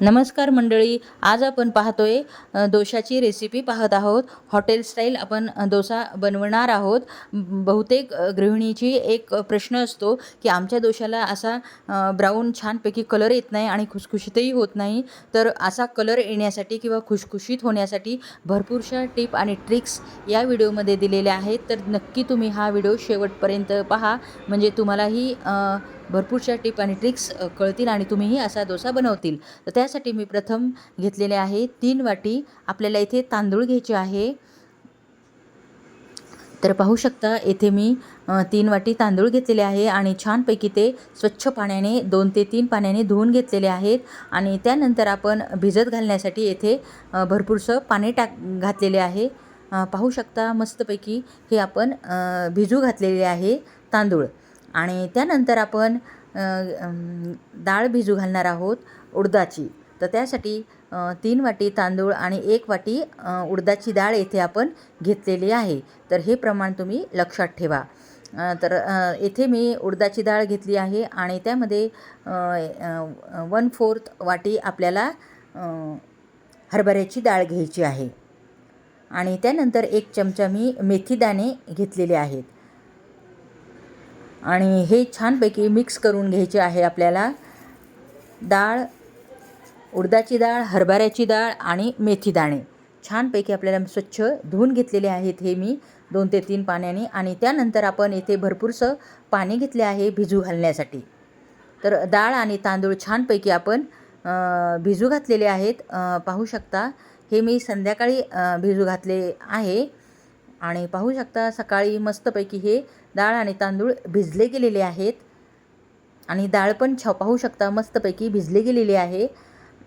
नमस्कार मंडळी, आज आपण पाहतोय डोशाची रेसिपी पाहत आहोत. हॉटेल स्टाईल आपण डोसा बनवणार आहोत. बहुतेक गृहिणीची एक प्रश्न असतो की आमच्या डोशाला असा ब्राऊन छानपैकी कलर येत नाही आणि खुसखुशीतही होत नाही. तर असा कलर येण्यासाठी किंवा खुशखुशीत होण्यासाठी भरपूरशा टिप आणि ट्रिक्स या व्हिडिओमध्ये दिलेल्या आहेत. तर नक्की तुम्ही हा व्हिडिओ शेवटपर्यंत पहा, म्हणजे तुम्हालाही भरपूरशा टिप आणि ट्रिक्स कळतील आणि तुम्हीही असा डोसा बनवतील. तर त्यासाठी मी प्रथम घेतलेले आहे 3 वाटी आपल्याला इथे तांदूळ घ्यायचे आहे. तर पाहू शकता इथे मी 3 वाटी तांदूळ घेतलेले आहे आणि छानपैकी ते स्वच्छ पाण्याने 2 ते 3 पाण्याने धुवून घेतलेले आहेत. आणि त्यानंतर आपण भिजत घालण्यासाठी येथे भरपूरसं पाणी घातलेले आहे. पाहू शकता मस्तपैकी हे आपण भिजू घातलेले आहे तांदूळ. आणि त्यानंतर आपण डाळ भिजू घालणार आहोत उडदाची. तर त्यासाठी 3 वाटी तांदूळ आणि 1 वाटी उडदाची डाळ येथे आपण घेतलेली आहे. तर हे प्रमाण तुम्ही लक्षात ठेवा. तर येथे मी उडदाची डाळ घेतली आहे आणि त्यामध्ये 1/4 वाटी आपल्याला हरभऱ्याची डाळ घ्यायची आहे. आणि त्यानंतर 1 चमचा मी मेथीदाणे घेतलेले आहेत. आणि हे छानपैकी मिक्स करून घ्यायचे आहे आपल्याला. डाळ, उडदाची डाळ, हरभऱ्याची डाळ आणि मेथीदाणे छानपैकी आपल्याला स्वच्छ धुवून घेतलेले आहेत हे मी 2 ते 3 पाण्याने. आणि त्यानंतर आपण येथे भरपूरसं पाणी घेतले आहे भिजू घालण्यासाठी. तर डाळ आणि तांदूळ छानपैकी आपण भिजू घातलेले आहेत. पाहू शकता हे मी संध्याकाळी भिजू घातले आहे. आणि पाहू शकता सकाळी मस्तपैकी हे डाळ आणि तांदूळ भिजले गेलेले आहेत. आणि डाळ पण पाहू शकता मस्तपैकी भिजले गेलेली आहे.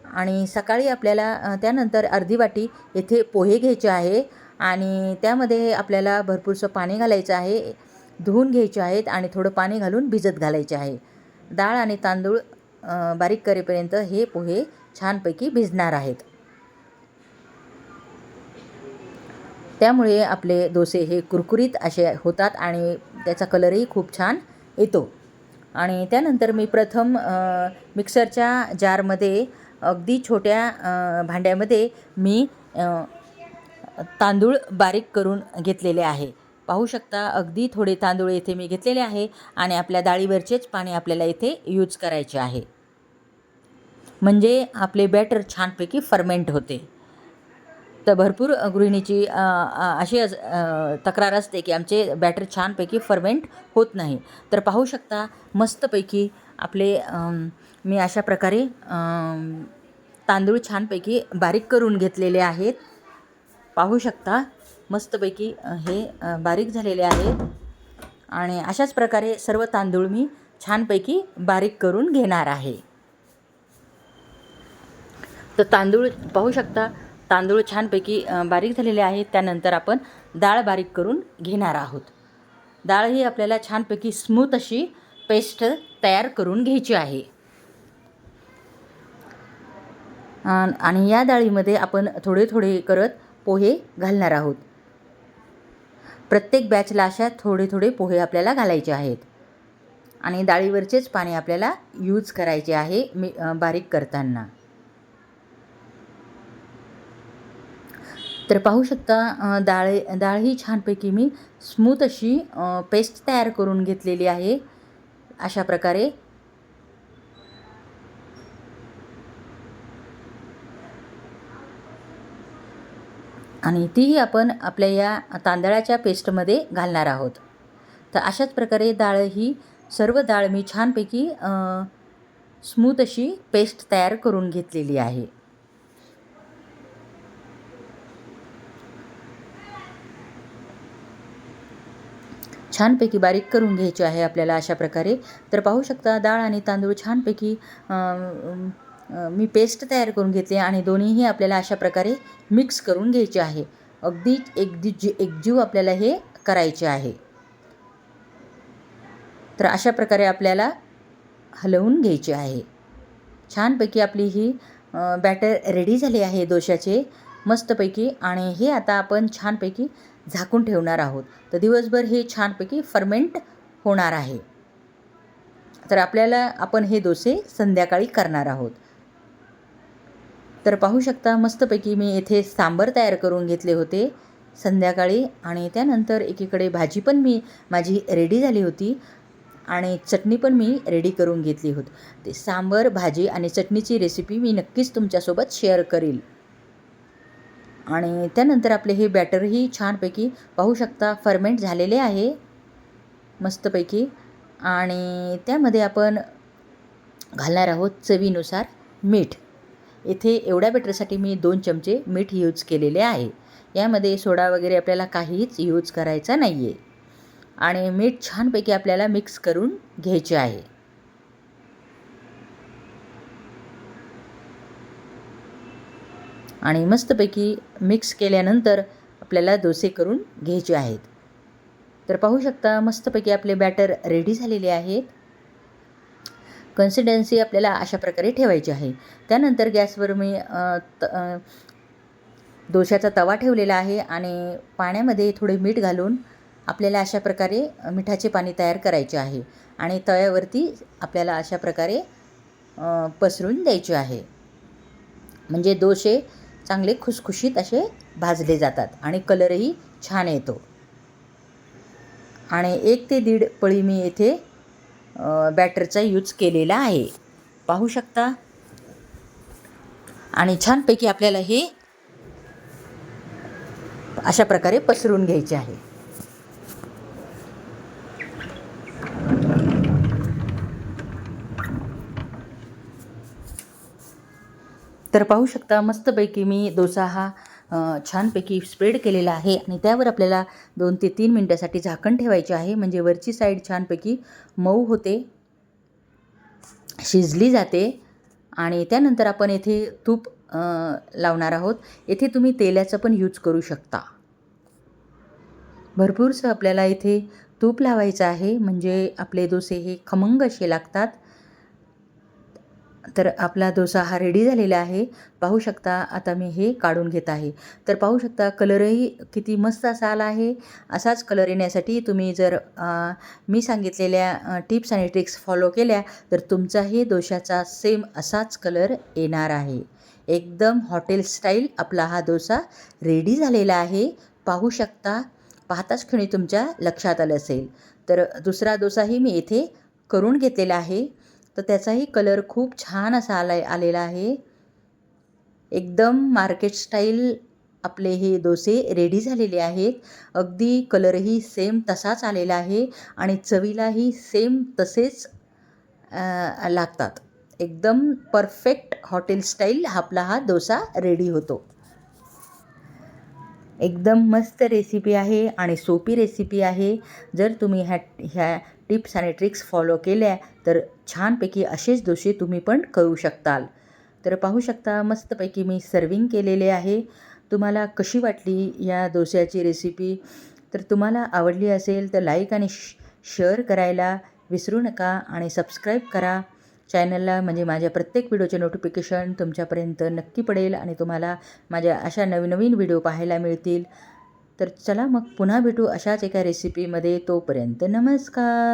आणि सकाळी आपल्याला त्यानंतर अर्धी वाटी येथे पोहे घ्यायचे आहे आणि त्यामध्ये आपल्याला भरपूरसं पाणी घालायचं आहे. धुवून घ्यायचे आहेत आणि थोडं पाणी घालून भिजत घालायचे आहे. डाळ आणि तांदूळ बारीक करेपर्यंत हे पोहे छानपैकी भिजणार आहेत. त्यामुळे आपले डोसे हे कुरकुरीत असे होतात आणि त्याचा कलरही खूप छान येतो. आणि त्यानंतर मी प्रथम मिक्सरच्या जारमध्ये अगदी छोट्या भांड्यामध्ये मी तांदूळ बारीक करून घेतलेले आहे. पाहू शकता अगदी थोडे तांदूळ येथे मी घेतलेले आहे आणि आपल्या डाळीवरचेच पाणी आपल्याला इथे यूज करायचे आहे, म्हणजे आपले बॅटर छानपैकी फर्मेंट होते. तर भरपूर गृहिणीची अशी तक्रार असते की आमचे बॅटर छानपैकी फर्मेंट होत नाही. तर पाहू शकता मस्तपैकी आपले मी अशा प्रकारे तांदूळ छानपैकी बारीक करून घेतलेले आहेत. पाहू शकता मस्तपैकी हे बारीक झालेले आहेत. आणि अशाच प्रकारे सर्व तांदूळ मी छानपैकी बारीक करून घेणार आहे. तर तांदूळ पाहू शकता तांदूळ छानपैकी बारीक झालेले आहेत. त्यानंतर आपण डाळ बारीक करून घेणार आहोत. डाळ ही आपल्याला छानपैकी स्मूथ अशी पेस्ट तयार करून घ्यायची आहे. आणि या डाळीमध्ये आपण थोडे थोडे करत पोहे घालणार आहोत. प्रत्येक बॅचला अशा थोडे थोडे पोहे आपल्याला घालायचे आहेत. आणि डाळीवरचेच पाणी आपल्याला यूज करायचे आहे बारीक करताना. तर पाहू शकता डाळ ही छानपैकी मी स्मूथ अशी पेस्ट तयार करून घेतलेली आहे अशा प्रकारे. आणि तीही आपण आपल्या या तांदळाच्या पेस्टमध्ये घालणार आहोत. तर अशाच प्रकारे सर्व डाळ मी छानपैकी स्मूथ अशी पेस्ट तयार करून घेतलेली आहे. छानपैकी बारीक करून घ्यायचे आहे आपल्याला अशा प्रकारे. तर पाहू शकता डाळ आणि तांदूळ छानपैकी मी पेस्ट तयार करून घेतली आणि दोन्हीही आपल्याला अशा प्रकारे मिक्स करून घ्यायचे आहे. अगदी एकजीव आपल्याला हे करायचे आहे. तर अशा प्रकारे आपल्याला हलवून घ्यायचे आहे. छानपैकी आपली ही बॅटर रेडी झाली आहे डोशाचे मस्तपैकी. आणि हे आता आपण छानपैकी झाकून ठेवणार आहोत. तर दिवसभर हे छानपैकी फर्मेंट होणार आहे. तर आपण हे डोसे संध्याकाळी करणार आहोत. तर पाहू शकता मस्तपैकी मी येथे सांबार तयार करून घेतले होते संध्याकाळी, आणि त्यानंतर एकीकडे भाजी पण माझी रेडी झाली होती आणि चटणी पण मी रेडी करून घेतली होती. ते सांबार, भाजी आणि चटणीची रेसिपी मी नक्कीच तुमच्यासोबत शेअर करील. आणि त्यानंतर आपले हे बॅटरही छानपैकी पाहू शकता फर्मेंट झालेले आहे मस्तपैकी. आणि त्यामध्ये आपण घालणार आहोत चवीनुसार मीठ. इथे एवढ्या बॅटरसाठी मी 2 चमचे मीठ यूज केलेले आहे. यामध्ये सोडा वगैरे आपल्याला काहीच यूज करायचा नाही आहे. आणि मीठ छानपैकी आपल्याला मिक्स करून घ्यायचे आहे. आणि मस्तपैकी मिक्स केल्यानंतर आपल्याला डोसे करून घ्यायचे आहेत. तर पाहू शकता मस्तपैकी आपले बॅटर रेडी झालेले आहेत. कन्सिस्टन्सी आपल्याला अशा प्रकारे ठेवायची आहे. त्यानंतर गॅसवर मी डोशाचा तवा ठेवलेला आहे आणि पाण्यामध्ये थोडे मीठ घालून आपल्याला अशा प्रकारे मिठाचे पाणी तयार करायचे आहे आणि तव्यावरती आपल्याला अशा प्रकारे पसरून द्यायचे आहे. म्हणजे डोसे चांगले खुसखुशीत असे भाजले जातात आणि कलरही छान येतो. आणि 1 ते 1.5 पळी मी येथे बॅटरचा यूज केलेला आहे, पाहू शकता. आणि छानपैकी आपल्याला हे अशा प्रकारे पसरून घ्यायचे आहे. तर पाहू शकता मस्तपैकी मी डोसा हा छानपैकी स्प्रेड केलेला आहे आणि त्यावर आपल्याला 2 ते 3 मिनिटासाठी झाकण ठेवायचे आहे. म्हणजे वरची साईड छानपैकी मऊ होते, शिजली जाते. आणि त्यानंतर आपण येथे तूप लावणार आहोत. येथे तुम्ही तेलाचं पण यूज करू शकता. भरपूरसं आपल्याला इथे तूप लावायचं आहे, म्हणजे आपले डोसे हे खमंग असे लागतात. तर आपला डोसा हा रेडी झालेला आहे, पाहू शकता. आता मी हे काढून घेत आहे. तर पाहू शकता कलरही किती मस्त असा आला आहे. असाच कलर येण्यासाठी तुम्ही जर मी सांगितलेल्या टिप्स आणि ट्रिक्स फॉलो केल्या तर तुमचाही डोशाचा सेम असाच कलर येणार आहे. एकदम हॉटेल स्टाईल आपला हा डोसा रेडी झालेला आहे, पाहू शकता. पाहताच क्षणी तुमच्या लक्षात आलं असेल. तर दुसरा डोसाही मी येथे करून घेतलेला आहे. तर त्याचाही कलर खूप छान असा आलेला आहे. एकदम मार्केट स्टाईल आपले हे डोसे रेडी झालेले आहेत. अगदी कलरही सेम तसाच आलेला आहे आणि चवीलाही सेम तसेच लागतात. एकदम परफेक्ट हॉटेल स्टाईल आपला हा डोसा रेडी होतो. एकदम मस्त रेसिपी आहे आणि सोपी रेसिपी आहे. जर तुम्ही ह्या टिप्स आणि ट्रिक्स फॉलो केल्या तर छानपैकी असेच डोसे तुम्ही पण करू शकताल. तर पाहू शकता मस्तपैकी मी सर्विंग केलेले आहे. तुम्हाला कशी वाटली या डोस्याची रेसिपी? तर तुम्हाला आवडली असेल तर लाईक आणि शेअर करायला विसरू नका आणि सबस्क्राईब करा चॅनलला, म्हणजे माझ्या प्रत्येक व्हिडिओचे नोटिफिकेशन तुमच्यापर्यंत नक्की पडेल आणि तुम्हाला माझ्या अशा नवीन व्हिडिओ पाहायला मिळतील. तर चला मग पुन्हा भेटू अशाच एका रेसिपीमध्ये. तोपर्यंत नमस्कार.